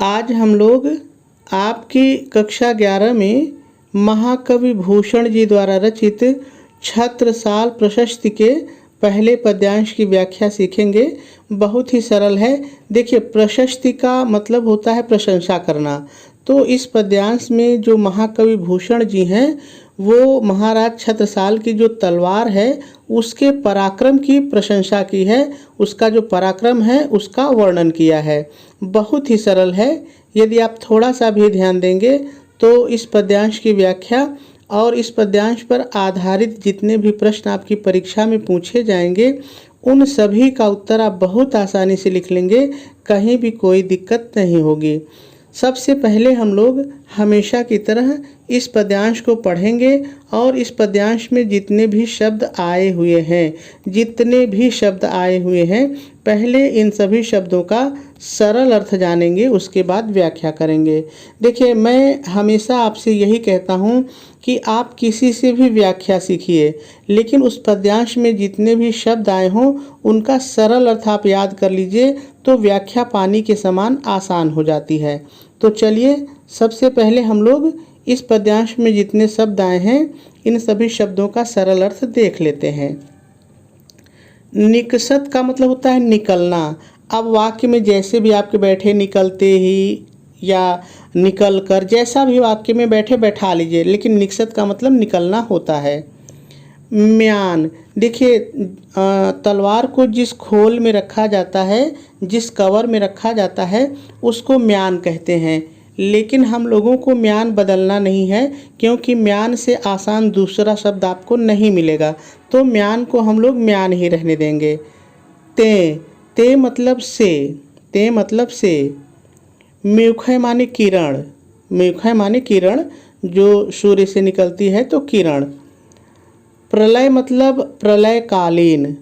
आज हम लोग आपकी कक्षा 11 में महाकवि भूषण जी द्वारा रचित छत्रसाल प्रशस्ति के पहले पद्यांश की व्याख्या सीखेंगे। बहुत ही सरल है। देखिए, प्रशस्ति का मतलब होता है प्रशंसा करना। तो इस पद्यांश में जो महाकवि भूषण जी हैं वो महाराज छत्रसाल की जो तलवार है उसके पराक्रम की प्रशंसा की है, उसका जो पराक्रम है उसका वर्णन किया है। बहुत ही सरल है। यदि आप थोड़ा सा भी ध्यान देंगे तो इस पद्यांश की व्याख्या और इस पद्यांश पर आधारित जितने भी प्रश्न आपकी परीक्षा में पूछे जाएंगे उन सभी का उत्तर आप बहुत आसानी से लिख लेंगे, कहीं भी कोई दिक्कत नहीं होगी। सबसे पहले हम लोग हमेशा की तरह इस पद्यांश को पढ़ेंगे और इस पद्यांश में जितने भी शब्द आए हुए हैं पहले इन सभी शब्दों का सरल अर्थ जानेंगे, उसके बाद व्याख्या करेंगे। देखिए, मैं हमेशा आपसे यही कहता हूँ कि आप किसी से भी व्याख्या सीखिए, लेकिन उस पद्यांश में जितने भी शब्द आए हों उनका सरल अर्थ आप याद कर लीजिए तो व्याख्या पानी के समान आसान हो जाती है। तो चलिए, सबसे पहले हम लोग इस पद्यांश में जितने शब्द आए हैं इन सभी शब्दों का सरल अर्थ देख लेते हैं। निकषत का मतलब होता है निकलना। अब वाक्य में जैसे भी आपके बैठे, निकलते ही या निकल कर, जैसा भी वाक्य में बैठे बैठा लीजिए, लेकिन निकषत का मतलब निकलना होता है। म्यान, देखिए तलवार को जिस खोल में रखा जाता है, जिस कवर में रखा जाता है उसको म्यान कहते हैं, लेकिन हम लोगों को म्यान बदलना नहीं है क्योंकि म्यान से आसान दूसरा शब्द आपको नहीं मिलेगा, तो म्यान को हम लोग म्यान ही रहने देंगे। ते मतलब से। म्यूखय माने किरण, जो सूर्य से निकलती है तो किरण। प्रलय मतलब प्रलयकालीन।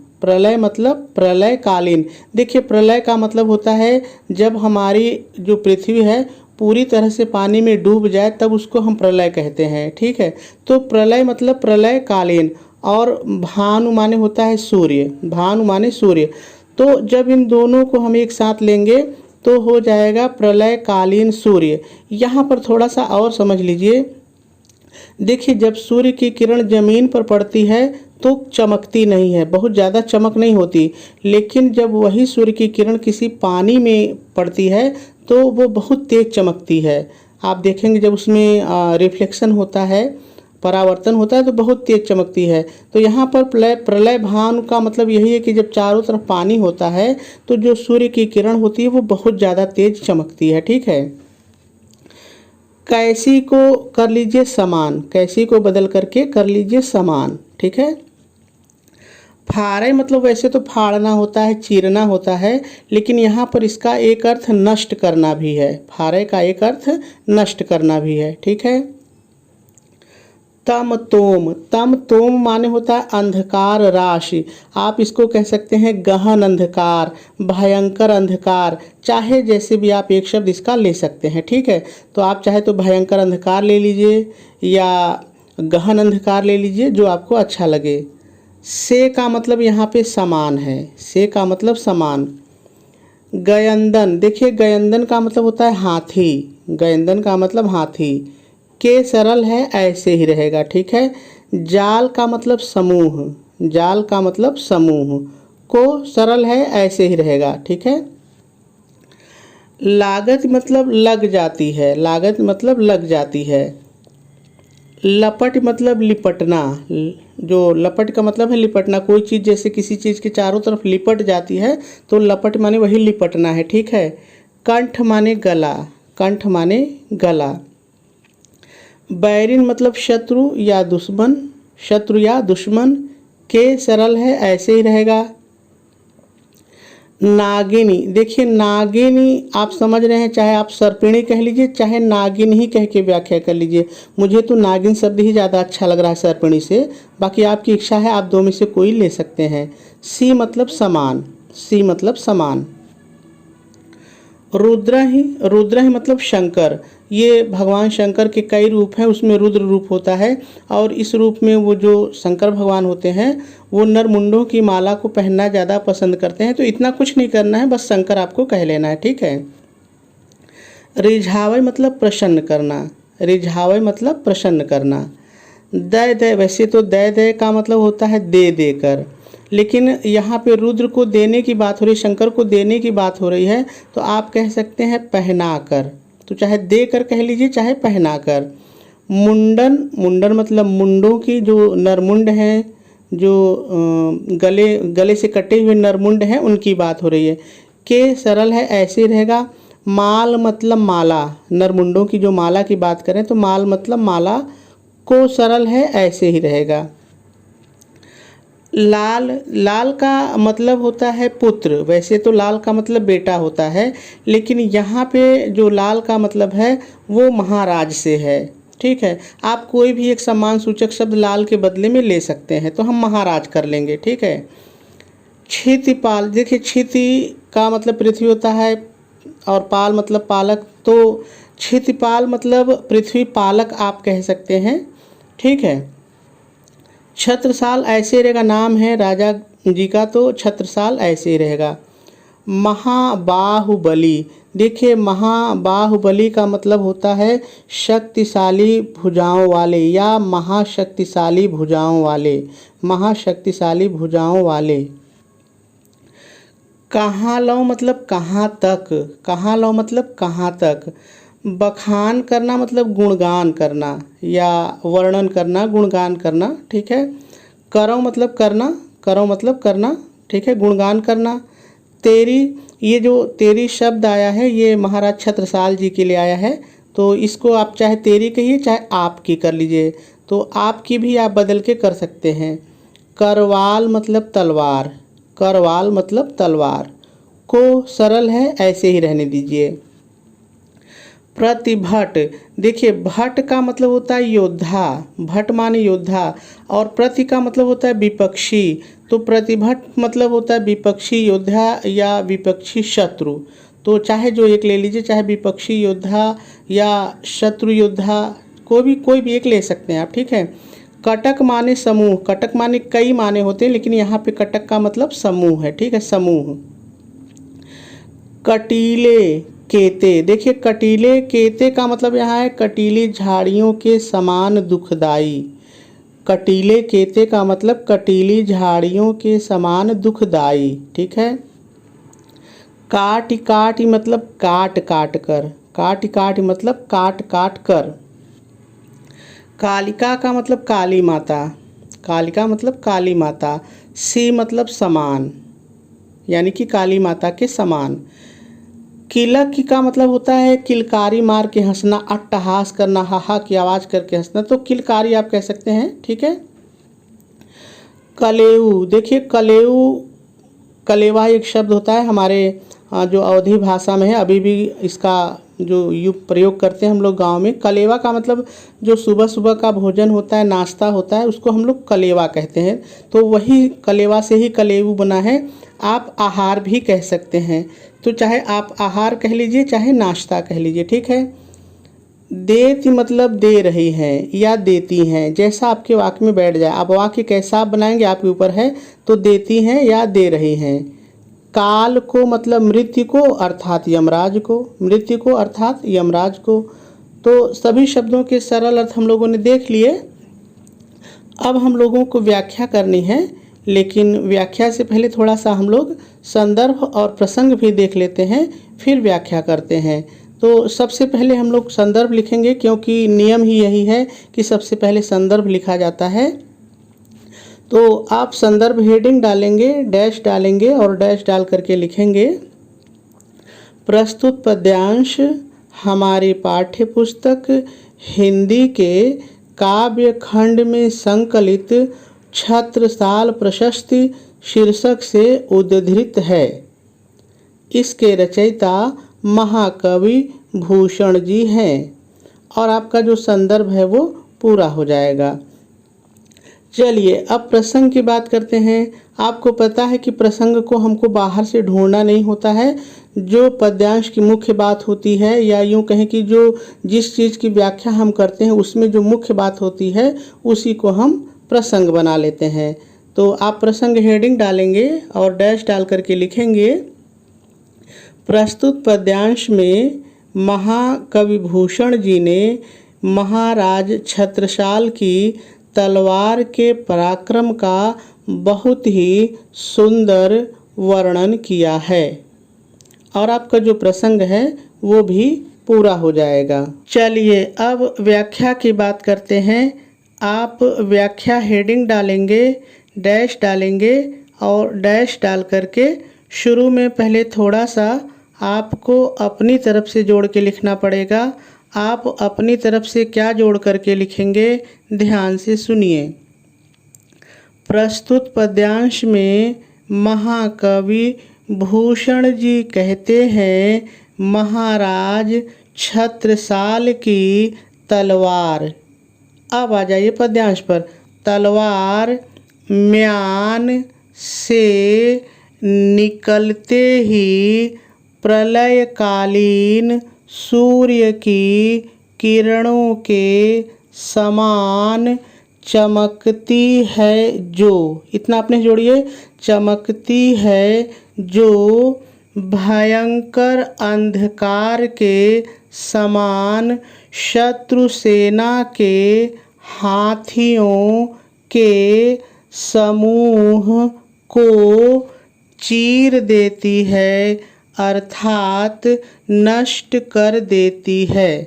देखिए, प्रलय का मतलब होता है जब हमारी जो पृथ्वी है पूरी तरह से पानी में डूब जाए तब उसको हम प्रलय कहते हैं, ठीक है। तो प्रलय मतलब प्रलयकालीन। और भानु माने होता है सूर्य। तो जब इन दोनों को हम एक साथ लेंगे तो हो जाएगा प्रलयकालीन सूर्य। यहाँ पर थोड़ा सा और समझ लीजिए। देखिए, जब सूर्य की किरण जमीन पर पड़ती है तो चमकती नहीं है, बहुत ज़्यादा चमक नहीं होती, लेकिन जब वही सूर्य की किरण किसी पानी में पड़ती है तो वो बहुत तेज चमकती है। आप देखेंगे जब उसमें रिफ्लेक्शन होता है, परावर्तन होता है तो बहुत तेज चमकती है। तो यहाँ पर प्रलय भानु का मतलब यही है कि जब चारों तरफ पानी होता है तो जो सूर्य की किरण होती है वो बहुत ज़्यादा तेज चमकती है, ठीक है। कैसी को कर लीजिए समान, कैसी को बदल करके कर लीजिए समान, ठीक है। फाड़े मतलब वैसे तो फाड़ना होता है, चीरना होता है, लेकिन यहाँ पर इसका एक अर्थ नष्ट करना भी है। फाड़े का एक अर्थ नष्ट करना भी है, ठीक है। तम तोम माने होता है अंधकार राशि। आप इसको कह सकते हैं गहन अंधकार, भयंकर अंधकार, चाहे जैसे भी आप एक शब्द इसका ले सकते हैं, ठीक है। तो आप चाहे तो भयंकर अंधकार ले लीजिए या गहन अंधकार ले लीजिए, जो आपको अच्छा लगे। से का मतलब यहाँ पे समान है, से का मतलब समान। गयंदन, देखिए गयंदन का मतलब होता है हाथी, गयंदन का मतलब हाथी। के सरल है, ऐसे ही रहेगा, ठीक है। जाल का मतलब समूह, को सरल है, ऐसे ही रहेगा, ठीक है। लागत मतलब लग जाती है। लपट मतलब लिपटना, जो लपट का मतलब है लिपटना, कोई चीज़ जैसे किसी चीज़ के चारों तरफ लिपट जाती है तो लपट माने वही लिपटना है, ठीक है। कंठ माने गला। बैरिन मतलब शत्रु या दुश्मन, के सरल है, ऐसे ही रहेगा। नागिनी, देखिए नागिनी आप समझ रहे हैं, चाहे आप सर्पिणी कह लीजिए चाहे नागिन ही कह के व्याख्या कर लीजिए। मुझे तो नागिन शब्द ही ज़्यादा अच्छा लग रहा है सर्पिणी से, बाकी आपकी इच्छा है, आप दो में से कोई ले सकते हैं। सी मतलब समान। रुद्र ही मतलब शंकर। ये भगवान शंकर के कई रूप हैं, उसमें रुद्र रूप होता है और इस रूप में वो जो शंकर भगवान होते हैं वो नरमुंडों की माला को पहनना ज़्यादा पसंद करते हैं। तो इतना कुछ नहीं करना है, बस शंकर आपको कह लेना है, ठीक है। रिझावे मतलब प्रसन्न करना, रिझावे मतलब प्रसन्न करना। दय दय, वैसे तो दय दय का मतलब होता है दे देकर, लेकिन यहाँ पे रुद्र को देने की बात हो रही, शंकर को देने की बात हो रही है, तो आप कह सकते हैं पहना कर। तो चाहे दे कर कह लीजिए चाहे पहना कर। मुंडन, मुंडन मतलब मुंडों की जो नरमुंड हैं, जो गले से कटे हुए नरमुंड हैं, उनकी बात हो रही है। के सरल है ऐसे रहेगा। माल मतलब माला, नरमुंडों की जो माला की बात करें तो माल मतलब माला, को सरल है ऐसे ही रहेगा। लाल, लाल का मतलब होता है पुत्र, वैसे तो लाल का मतलब बेटा होता है, लेकिन यहाँ पे जो लाल का मतलब है वो महाराज से है। ठीक है, आप कोई भी एक सम्मान सूचक शब्द लाल के बदले में ले सकते हैं, तो हम महाराज कर लेंगे। ठीक है। क्षितिपाल, देखिए क्षिति का मतलब पृथ्वी होता है और पाल मतलब पालक, तो क्षितिपाल मतलब पृथ्वी पालक आप कह सकते हैं। ठीक है। छत्रसाल ऐसे रहेगा, नाम है राजा जी का, तो छत्रसाल ऐसे ही रहेगा। महाबाहुबली, देखिए महाबाहुबली का मतलब होता है शक्तिशाली भुजाओं वाले या महाशक्तिशाली भुजाओं वाले, महाशक्तिशाली भुजाओं वाले। कहाँ लो मतलब कहाँ तक, कहाँ लो मतलब कहाँ तक। बखान करना मतलब गुणगान करना या वर्णन करना, गुणगान करना। ठीक है। करो मतलब करना, करो मतलब करना। ठीक है, गुणगान करना। तेरी, ये जो तेरी शब्द आया है ये महाराज छत्रसाल जी के लिए आया है, तो इसको आप चाहे तेरी कहिए चाहे आपकी कर लीजिए, तो आपकी भी आप बदल के कर सकते हैं। करवाल मतलब तलवार, करवाल मतलब तलवार, को सरल है ऐसे ही रहने दीजिए। प्रतिभट, देखिए भट का मतलब होता है योद्धा, भट माने योद्धा, और प्रति का मतलब होता है विपक्षी, तो प्रतिभट मतलब होता है विपक्षी योद्धा या विपक्षी शत्रु, तो चाहे जो एक ले लीजिए, चाहे विपक्षी योद्धा या शत्रु योद्धा, कोई भी एक ले सकते हैं आप। ठीक है। कटक माने समूह, कटक माने कई माने होते हैं, लेकिन यहाँ पे कटक का मतलब समूह है। ठीक है, समूह। कटीले केते, देखिए कटीले केते का मतलब यहाँ है कटीली झाड़ियों के समान दुखदाई, कटीले केते का मतलब कटीली झाड़ियों के समान दुखदाई। ठीक है। काट काट मतलब काट काट कर, काट काट मतलब काट काट कर। कालिका का मतलब काली माता, कालिका मतलब काली माता। सी मतलब समान, यानी कि काली माता के समान। किलक का मतलब होता है किलकारी मार के हंसना, अट्टहास करना, हाहा की आवाज़ करके हंसना, तो किलकारी आप कह सकते हैं। ठीक है। कलेऊ, देखिए कलेऊ, कलेवा एक शब्द होता है हमारे जो अवधी भाषा में है, अभी भी इसका जो प्रयोग करते हैं हम लोग गांव में। कलेवा का मतलब जो सुबह सुबह का भोजन होता है, नाश्ता होता है, उसको हम लोग कलेवा कहते हैं, तो वही कलेवा से ही कलेऊ बना है। आप आहार भी कह सकते हैं, तो चाहे आप आहार कह लीजिए चाहे नाश्ता कह लीजिए। ठीक है। देती मतलब दे रही हैं या देती हैं, जैसा आपके वाक्य में बैठ जाए, आप वाक्य कैसा आप बनाएंगे आपके ऊपर है, तो देती हैं या दे रही हैं। काल को मतलब मृत्यु को अर्थात यमराज को, मृत्यु को अर्थात यमराज को। तो सभी शब्दों के सरल अर्थ हम लोगों ने देख लिए। अब हम लोगों को व्याख्या करनी है, लेकिन व्याख्या से पहले थोड़ा सा हम लोग संदर्भ और प्रसंग भी देख लेते हैं, फिर व्याख्या करते हैं। तो सबसे पहले हम लोग संदर्भ लिखेंगे, क्योंकि नियम ही यही है कि सबसे पहले संदर्भ लिखा जाता है। तो आप संदर्भ हेडिंग डालेंगे, डैश डालेंगे और डैश डाल करके लिखेंगे प्रस्तुत पद्यांश हमारी पाठ्य पुस्तक हिंदी के काव्य खंड में संकलित छत्रसाल प्रशस्ति शीर्षक से उद्धृत है। इसके रचयिता महाकवि भूषण जी हैं, और आपका जो संदर्भ है वो पूरा हो जाएगा। चलिए अब प्रसंग की बात करते हैं। आपको पता है कि प्रसंग को हमको बाहर से ढूंढना नहीं होता है, जो पद्यांश की मुख्य बात होती है, या यूँ कहें कि जो जिस चीज़ की व्याख्या हम करते हैं उसमें जो मुख्य बात होती है उसी को हम प्रसंग बना लेते हैं। तो आप प्रसंग हेडिंग डालेंगे और डैश डाल करके लिखेंगे प्रस्तुत पद्यांश में महाकवि भूषण जी ने महाराज छत्रसाल की तलवार के पराक्रम का बहुत ही सुंदर वर्णन किया है और आपका जो प्रसंग है वो भी पूरा हो जाएगा। चलिए अब व्याख्या की बात करते हैं। आप व्याख्या हेडिंग डालेंगे, डैश डालेंगे और डैश डाल करके शुरू में पहले थोड़ा सा आपको अपनी तरफ से जोड़ के लिखना पड़ेगा। आप अपनी तरफ से क्या जोड़ करके लिखेंगे, ध्यान से सुनिए। प्रस्तुत पद्यांश में महाकवि भूषण जी कहते हैं, महाराज छत्रसाल की तलवार। अब आ जाइए पद्यांश पर। तलवार म्यान से निकलते ही प्रलयकालीन सूर्य की किरणों के समान चमकती है जो, इतना आपने जोड़िए, चमकती है जो भयंकर अंधकार के समान शत्रु सेना के हाथियों के समूह को चीर देती है अर्थात नष्ट कर देती है।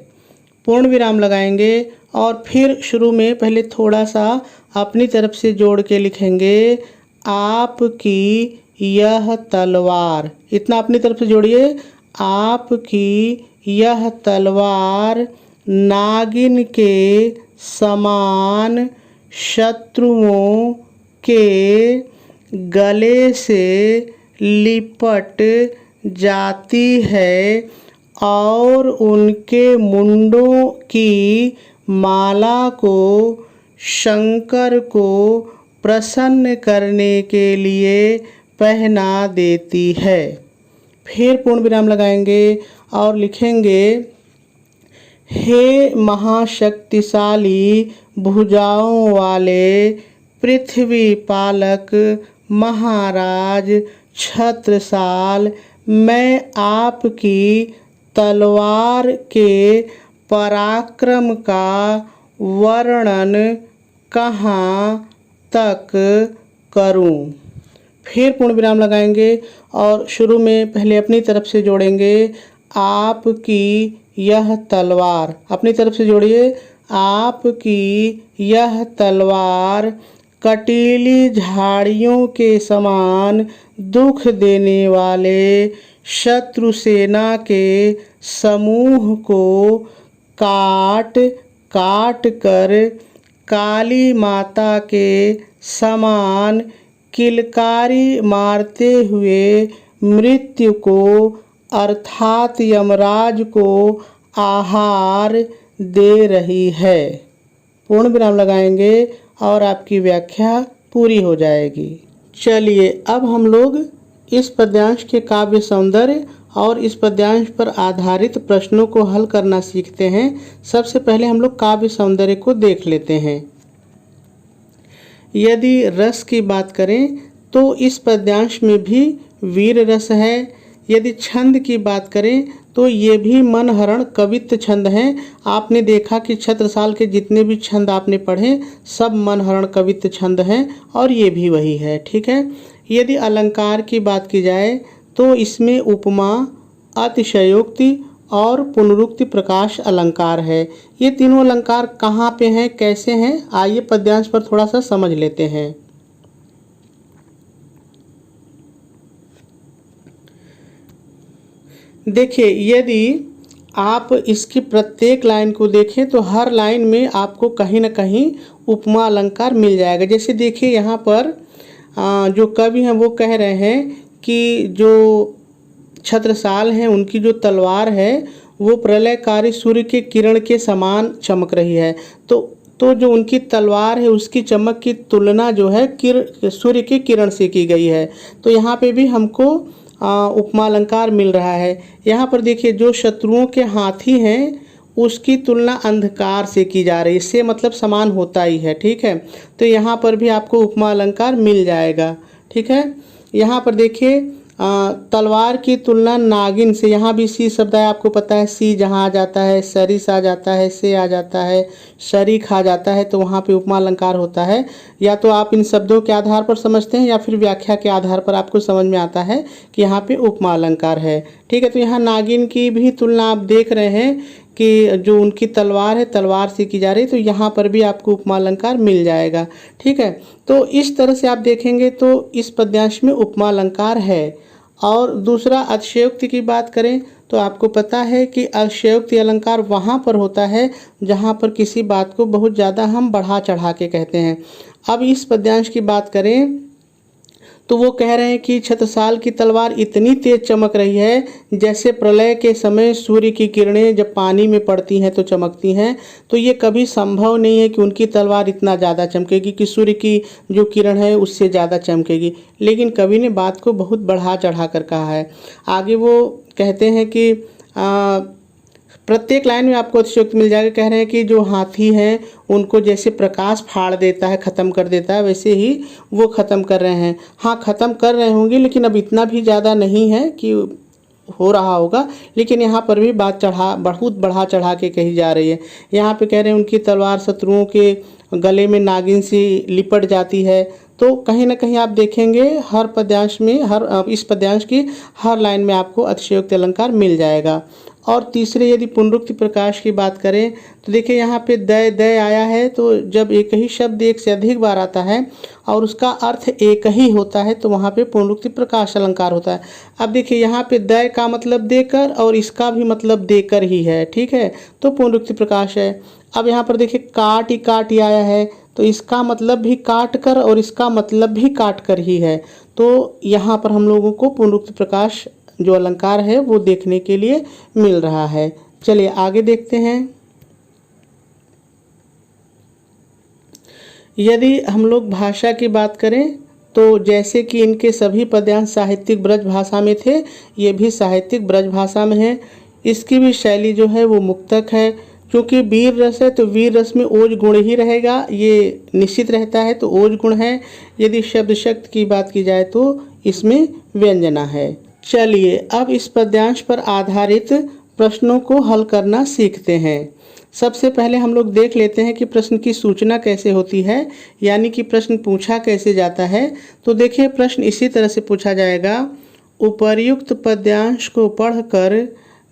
पूर्ण विराम लगाएंगे और फिर शुरू में पहले थोड़ा सा अपनी तरफ से जोड़ के लिखेंगे, आपकी यह तलवार। इतना अपनी तरफ से जोड़िए, आपकी यह तलवार नागिन के समान शत्रुओं के गले से लिपट जाती है और उनके मुंडों की माला को शंकर को प्रसन्न करने के लिए पहना देती है। फिर पूर्ण विराम लगाएंगे और लिखेंगे, हे महाशक्तिशाली भुजाओं वाले पृथ्वी पालक महाराज छत्रसाल, मैं आपकी तलवार के पराक्रम का वर्णन कहाँ तक करूं। फिर पूर्ण विराम लगाएंगे और शुरू में पहले अपनी तरफ से जोड़ेंगे, आपकी यह तलवार। अपनी तरफ से जोड़िए, आपकी यह तलवार कटीली झाड़ियों के समान दुख देने वाले शत्रु सेना के समूह को काट काट कर काली माता के समान किलकारी मारते हुए मृत्यु को अर्थात यमराज को आहार दे रही है। पूर्ण विराम लगाएंगे और आपकी व्याख्या पूरी हो जाएगी। चलिए अब हम लोग इस पद्यांश के काव्य सौंदर्य और इस पद्यांश पर आधारित प्रश्नों को हल करना सीखते हैं। सबसे पहले हम लोग काव्य सौंदर्य को देख लेते हैं। यदि रस की बात करें तो इस पद्यांश में भी वीर रस है। यदि छंद की बात करें तो ये भी मनहरण कवित्व छंद हैं। आपने देखा कि छत्रसाल के जितने भी छंद आपने पढ़े सब मनहरण कवित्व छंद हैं और ये भी वही है, ठीक है। यदि अलंकार की बात की जाए तो इसमें उपमा, अतिशयोक्ति और पुनरुक्ति प्रकाश अलंकार है। ये तीनों अलंकार कहाँ पे हैं, कैसे हैं, आइए पद्यांश पर थोड़ा सा समझ लेते हैं। देखिए, यदि आप इसकी प्रत्येक लाइन को देखें तो हर लाइन में आपको कहीं ना कहीं उपमा अलंकार मिल जाएगा। जैसे देखिए यहाँ पर जो कवि हैं वो कह रहे हैं कि जो छत्रसाल हैं उनकी जो तलवार है वो प्रलयकारी सूर्य के किरण के समान चमक रही है। तो जो उनकी तलवार है उसकी चमक की तुलना जो है सूर्य के किरण से की गई है। तो यहाँ पे भी हमको उपमा अलंकार मिल रहा है। यहाँ पर देखिए जो शत्रुओं के हाथी हैं उसकी तुलना अंधकार से की जा रही है, इससे मतलब समान होता ही है, ठीक है। तो यहाँ पर भी आपको उपमा अलंकार मिल जाएगा, ठीक है। यहाँ पर देखिए तलवार की तुलना नागिन से, यहाँ भी सी शब्द है, आपको पता है सी जहाँ आ जाता है सरिस आ जाता है, से आ जाता है, शरीक आ जाता है, तो वहाँ पे उपमा अलंकार होता है। या तो आप इन शब्दों के आधार पर समझते हैं या फिर व्याख्या के आधार पर आपको समझ में आता है कि यहाँ पे उपमा अलंकार है। ठीक है, तो यहाँ नागिन की भी तुलना आप देख रहे हैं कि जो उनकी तलवार है, तलवार से की जा रही है, तो यहाँ पर भी आपको उपमा अलंकार मिल जाएगा। ठीक है, तो इस तरह से आप देखेंगे तो इस पद्यांश में उपमा अलंकार है। और दूसरा अतिशयोक्ति की बात करें तो आपको पता है कि अतिशयोक्ति अलंकार वहाँ पर होता है जहाँ पर किसी बात को बहुत ज़्यादा हम बढ़ा चढ़ा के कहते हैं। अब इस पद्यांश की बात करें तो वो कह रहे हैं कि छत्रसाल की तलवार इतनी तेज चमक रही है जैसे प्रलय के समय सूर्य की किरणें जब पानी में पड़ती हैं तो चमकती हैं। तो ये कभी संभव नहीं है कि उनकी तलवार इतना ज़्यादा चमकेगी कि सूर्य की जो किरण है उससे ज़्यादा चमकेगी, लेकिन कवि ने बात को बहुत बढ़ा चढ़ा कर कहा है। आगे वो कहते हैं कि प्रत्येक लाइन में आपको अतिशयोक्ति मिल जाएगा। कह रहे हैं कि जो हाथी हैं उनको जैसे प्रकाश फाड़ देता है, ख़त्म कर देता है, वैसे ही वो ख़त्म कर रहे हैं। हाँ, ख़त्म कर रहे होंगे लेकिन अब इतना भी ज़्यादा नहीं है कि हो रहा होगा, लेकिन यहाँ पर भी बात बहुत बढ़ा चढ़ा के कही जा रही है। यहाँ पे कह रहे हैं उनकी तलवार शत्रुओं के गले में नागिन सी लिपट जाती है। तो कहीं ना कहीं आप देखेंगे हर पद्यांश में, इस पद्यांश की हर लाइन में आपको अतिशयोक्ति अलंकार मिल जाएगा। और तीसरे यदि पुनरुक्ति प्रकाश की बात करें तो देखिए यहाँ पे दय दय आया है, तो जब एक ही शब्द एक से अधिक बार आता है और उसका अर्थ एक ही होता है तो वहाँ पे पुनरुक्ति प्रकाश अलंकार होता है। अब देखिए यहाँ पे दय का मतलब देकर और इसका भी मतलब देकर ही है। ठीक है, तो पुनरुक्ति प्रकाश है। अब यहाँ पर देखिए काट ही आया है, तो इसका मतलब भी काट कर और इसका मतलब भी काट कर ही है। तो यहाँ पर हम लोगों को पुनरुक्ति प्रकाश जो अलंकार है वो देखने के लिए मिल रहा है। चलिए आगे देखते हैं। यदि हम लोग भाषा की बात करें तो जैसे कि इनके सभी पद्यांश साहित्यिक ब्रज भाषा में थे, ये भी साहित्यिक ब्रज भाषा में है। इसकी भी शैली जो है वो मुक्तक है। क्योंकि वीर रस है तो वीर रस में ओज गुण ही रहेगा, ये निश्चित रहता है, तो ओज गुण है। यदि शब्द शक्ति की बात की जाए तो इसमें व्यंजना है। चलिए अब इस पद्यांश पर आधारित प्रश्नों को हल करना सीखते हैं। सबसे पहले हम लोग देख लेते हैं कि प्रश्न की सूचना कैसे होती है, यानी कि प्रश्न पूछा कैसे जाता है। तो देखिए प्रश्न इसी तरह से पूछा जाएगा, उपर्युक्त पद्यांश को पढ़कर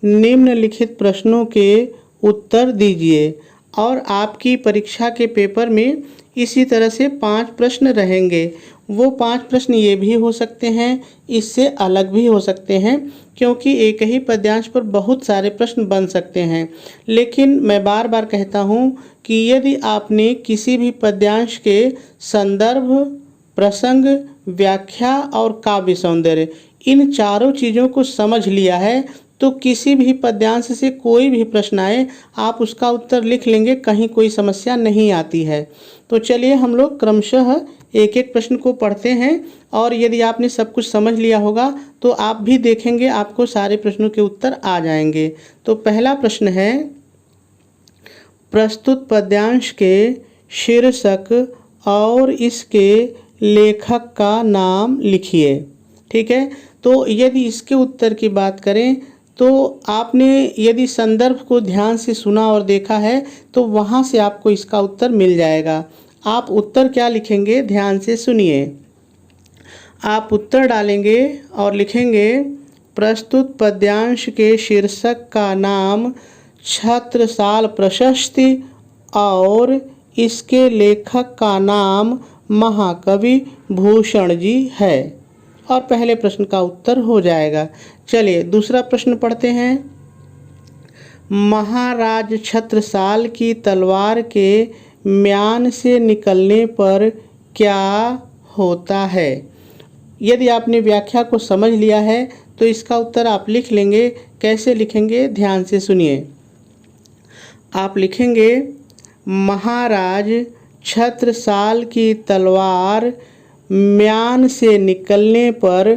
निम्नलिखित प्रश्नों के उत्तर दीजिए। और आपकी परीक्षा के पेपर में इसी तरह से 5 प्रश्न रहेंगे। वो 5 प्रश्न ये भी हो सकते हैं, इससे अलग भी हो सकते हैं, क्योंकि एक ही पद्यांश पर बहुत सारे प्रश्न बन सकते हैं। लेकिन मैं बार बार कहता हूँ कि यदि आपने किसी भी पद्यांश के संदर्भ, प्रसंग, व्याख्या और काव्य सौंदर्य, इन चारों चीज़ों को समझ लिया है तो किसी भी पद्यांश से कोई भी प्रश्न आए आप उसका उत्तर लिख लेंगे, कहीं कोई समस्या नहीं आती है। तो चलिए हम लोग क्रमशः एक एक प्रश्न को पढ़ते हैं, और यदि आपने सब कुछ समझ लिया होगा तो आप भी देखेंगे आपको सारे प्रश्नों के उत्तर आ जाएंगे। तो पहला प्रश्न है, प्रस्तुत पद्यांश के शीर्षक और इसके लेखक का नाम लिखिए। ठीक है, तो यदि इसके उत्तर की बात करें तो आपने यदि संदर्भ को ध्यान से सुना और देखा है तो वहाँ से आपको इसका उत्तर मिल जाएगा। आप उत्तर क्या लिखेंगे, ध्यान से सुनिए। आप उत्तर डालेंगे और लिखेंगे, प्रस्तुत पद्यांश के शीर्षक का नाम छत्रसाल प्रशस्ति और इसके लेखक का नाम महाकवि भूषण जी है। और पहले प्रश्न का उत्तर हो जाएगा। चलिए दूसरा प्रश्न पढ़ते हैं। महाराज छत्रसाल की तलवार के म्यान से निकलने पर क्या होता है। यदि आपने व्याख्या को समझ लिया है तो इसका उत्तर आप लिख लेंगे। कैसे लिखेंगे, ध्यान से सुनिए। आप लिखेंगे, महाराज छत्रसाल की तलवार म्यान से निकलने पर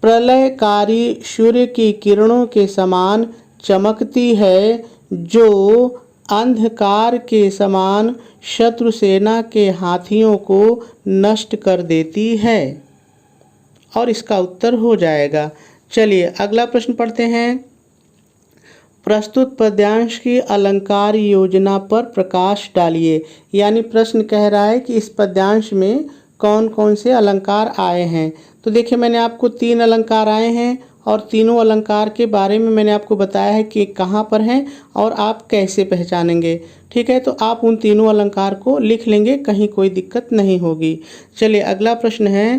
प्रलयकारी सूर्य की किरणों के समान चमकती है, जो अंधकार के समान शत्रु सेना के हाथियों को नष्ट कर देती है। और इसका उत्तर हो जाएगा। चलिए अगला प्रश्न पढ़ते हैं। प्रस्तुत पद्यांश की अलंकार योजना पर प्रकाश डालिए। यानी प्रश्न कह रहा है कि इस पद्यांश में कौन कौन से अलंकार आए हैं। तो देखिए मैंने आपको 3 अलंकार आए हैं और तीनों अलंकार के बारे में मैंने आपको बताया है कि कहाँ पर हैं और आप कैसे पहचानेंगे। ठीक है, तो आप उन तीनों अलंकार को लिख लेंगे, कहीं कोई दिक्कत नहीं होगी। चलिए अगला प्रश्न है,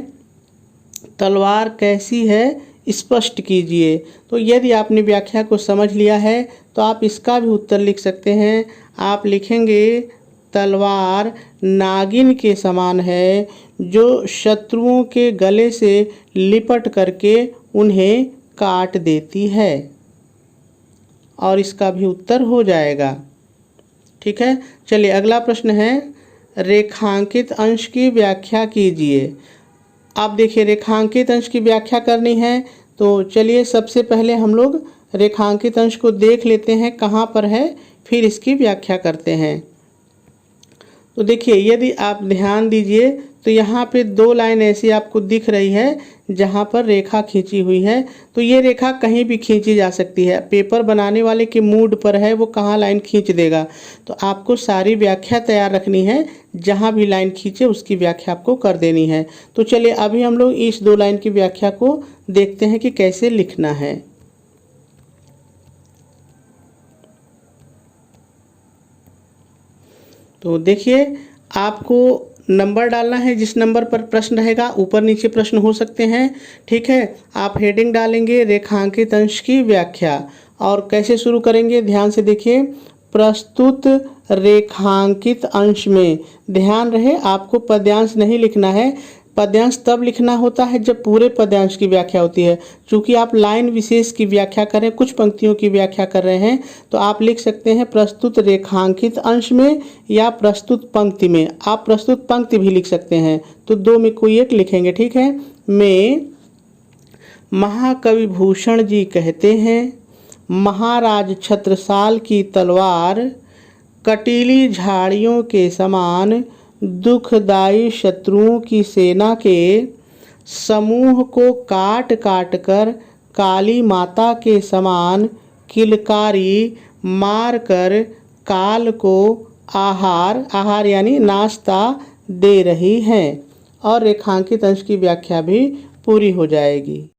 तलवार कैसी है स्पष्ट कीजिए। तो यदि आपने व्याख्या को समझ लिया है तो आप इसका भी उत्तर लिख सकते हैं। आप लिखेंगे तलवार नागिन के समान है जो शत्रुओं के गले से लिपट करके उन्हें काट देती है, और इसका भी उत्तर हो जाएगा। ठीक है, चलिए अगला प्रश्न है, रेखांकित अंश की व्याख्या कीजिए। आप देखिए रेखांकित अंश की व्याख्या करनी है तो चलिए सबसे पहले हम लोग रेखांकित अंश को देख लेते हैं कहाँ पर है, फिर इसकी व्याख्या करते हैं। तो देखिए यदि आप ध्यान दीजिए तो यहाँ पे 2 लाइन ऐसी आपको दिख रही है जहाँ पर रेखा खींची हुई है। तो ये रेखा कहीं भी खींची जा सकती है, पेपर बनाने वाले के मूड पर है वो कहाँ लाइन खींच देगा। तो आपको सारी व्याख्या तैयार रखनी है, जहाँ भी लाइन खींचे उसकी व्याख्या आपको कर देनी है। तो चलिए अभी हम लोग इस 2 लाइन की व्याख्या को देखते हैं कि कैसे लिखना है। तो देखिए आपको नंबर डालना है, जिस नंबर पर प्रश्न रहेगा ऊपर नीचे प्रश्न हो सकते हैं। ठीक है, आप हेडिंग डालेंगे रेखांकित अंश की व्याख्या, और कैसे शुरू करेंगे ध्यान से देखिए। प्रस्तुत रेखांकित अंश में, ध्यान रहे आपको पद्यांश नहीं लिखना है, पद्यांश तब लिखना होता है जब पूरे पद्यांश की व्याख्या होती है। चूंकि आप लाइन विशेष की व्याख्या करें, कुछ पंक्तियों की व्याख्या कर रहे हैं, तो आप लिख सकते हैं प्रस्तुत रेखांकित अंश में या प्रस्तुत पंक्ति में। आप प्रस्तुत पंक्ति भी लिख सकते हैं, तो 2 में कोई एक लिखेंगे। ठीक है, में महाकवि भूषण जी कहते हैं, महाराज छत्रसाल की तलवार कटीली झाड़ियों के समान दुखदाई शत्रुओं की सेना के समूह को काट काट कर काली माता के समान किलकारी मार कर काल को आहार यानी नाश्ता दे रही हैं। और रेखांकित अंश की व्याख्या भी पूरी हो जाएगी।